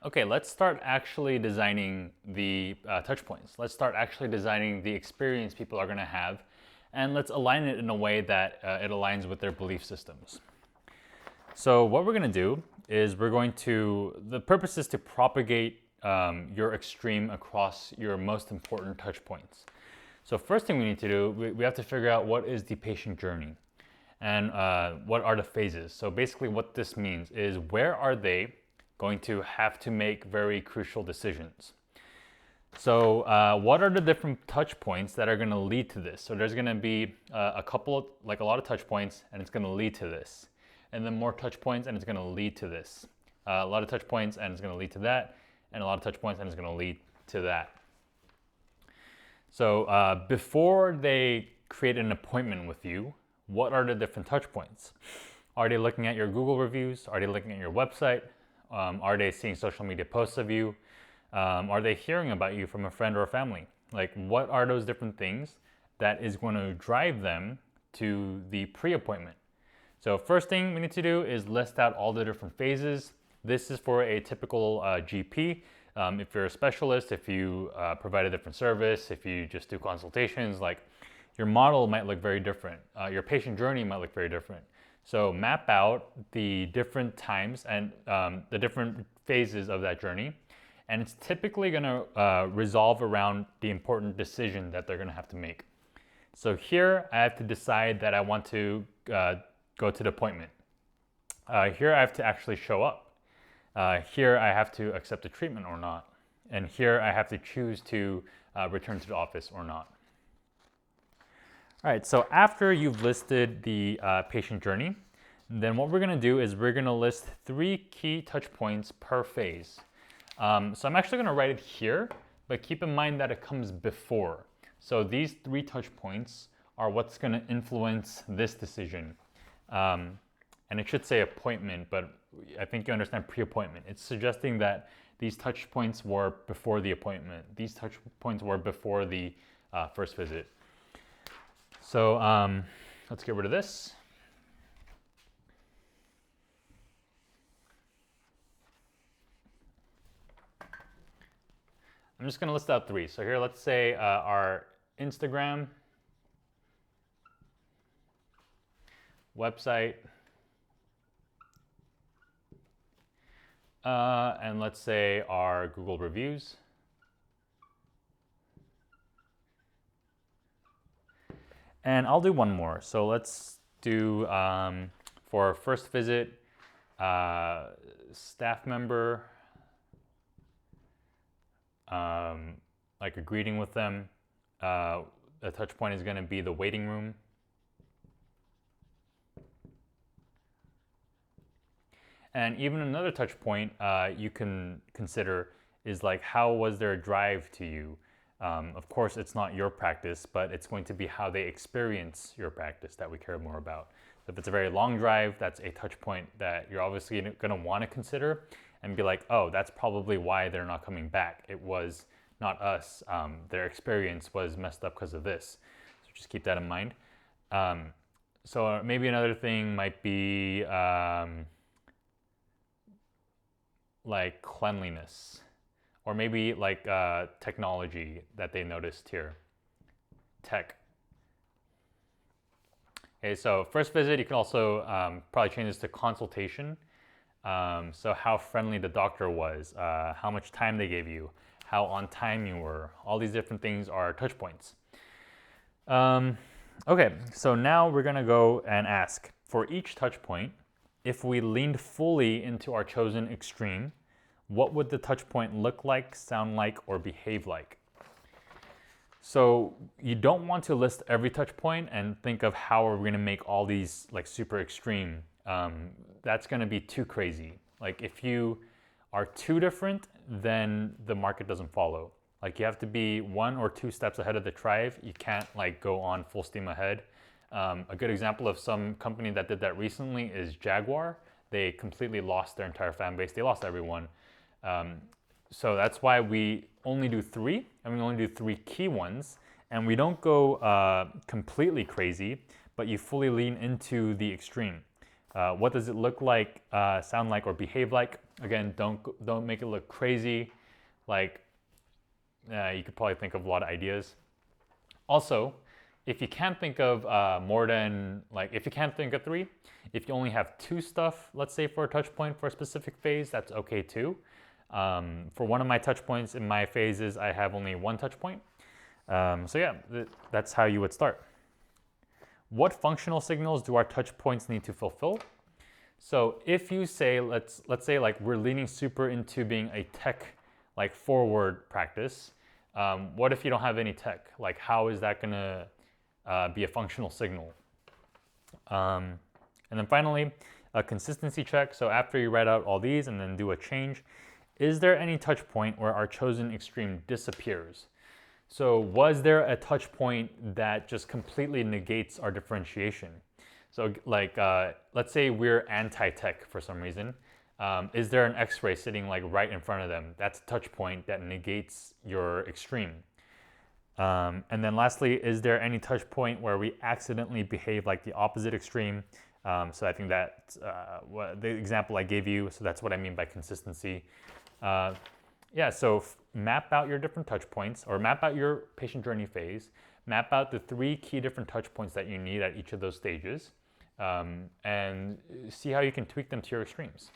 Okay, let's start actually designing the touch points. Let's start actually designing the experience people are going to have, and let's align it in a way that it aligns with their belief systems. So what we're going to do is the purpose is to propagate your extreme across your most important touch points. So first thing we need to do, we have to figure out what is the patient journey and what are the phases. So basically what this means is where are they going to have to make very crucial decisions. So what are the different touch points that are going to lead to this? So there's going to be a lot of touch points, and it's going to lead to this. And then more touch points, and it's going to lead to this. A lot of touch points, and it's going to lead to that. And a lot of touch points, and it's going to lead to that. So before they create an appointment with you, what are the different touch points? Are they looking at your Google reviews? Are they looking at your website? Are they seeing social media posts of you? Are they hearing about you from a friend or a family? Like, what are those different things that is going to drive them to the pre-appointment? So first thing we need to do is list out all the different phases. This is for a typical GP. If you're a specialist, if you provide a different service, if you just do consultations, like your model might look very different. Your patient journey might look very different. So map out the different times and the different phases of that journey. And it's typically going to resolve around the important decision that they're going to have to make. So here I have to decide that I want to go to the appointment. Here I have to actually show up. Here I have to accept the treatment or not. And here I have to choose to return to the office or not. All right, so after you've listed the patient journey, then what we're going to do is we're going to list 3 key touch points per phase. So I'm actually going to write it here, but keep in mind that it comes before. So these 3 touch points are what's going to influence this decision. And it should say appointment, but I think you understand pre-appointment. It's suggesting that these touch points were before the appointment. These touch points were before the first visit. So let's get rid of this. I'm just going to list out 3. So here, let's say our Instagram, website, and let's say our Google reviews. And I'll do one more. So let's do, for first visit, staff member, like a greeting with them. The touch point is going to be the waiting room. And even another touch point you can consider is like, how was their drive to you? Of course, it's not your practice, but it's going to be how they experience your practice that we care more about. So if it's a very long drive, that's a touch point that you're obviously going to want to consider and be like, oh, that's probably why they're not coming back. It was not us. Their experience was messed up because of this. So just keep that in mind. So maybe another thing might be like cleanliness. Or maybe like technology that they noticed here. Tech. Okay, so first visit, you can also probably change this to consultation. So how friendly the doctor was, how much time they gave you, how on time you were. All these different things are touch points. Okay, so now we're gonna go and ask, for each touch point, if we leaned fully into our chosen extreme, what would the touch point look like, sound like, or behave like? So you don't want to list every touch point and think of how are we going to make all these like super extreme. That's going to be too crazy. Like if you are too different, then the market doesn't follow. Like you have to be 1 or 2 steps ahead of the tribe. You can't like go on full steam ahead. A good example of some company that did that recently is Jaguar. They completely lost their entire fan base. They lost everyone. So that's why we only do 3, and we only do 3 key ones, and we don't go completely crazy, but you fully lean into the extreme. What does it look like, sound like, or behave like? Again, don't make it look crazy. Like you could probably think of a lot of ideas. Also, if you can't think of more than, like, if you can't think of 3, if you only have 2 stuff, let's say for a touch point for a specific phase, that's okay too. For one of my touch points in my phases, I have only 1 touch point. So yeah, that's how you would start. What functional signals do our touch points need to fulfill? So if you say, let's say like we're leaning super into being a tech like forward practice, what if you don't have any tech? Like how is that gonna be a functional signal? And then finally, a consistency check. So after you write out all these and then do a change, is there any touch point where our chosen extreme disappears? So was there a touch point that just completely negates our differentiation? So like, let's say we're anti-tech for some reason. Is there an X-ray sitting like right in front of them? That's a touch point that negates your extreme. And then lastly, is there any touch point where we accidentally behave like the opposite extreme? So I think that the example I gave you, so that's what I mean by consistency. Yeah, so map out your different touch points, or map out your patient journey phase, map out the 3 key different touch points that you need at each of those stages, and see how you can tweak them to your extremes.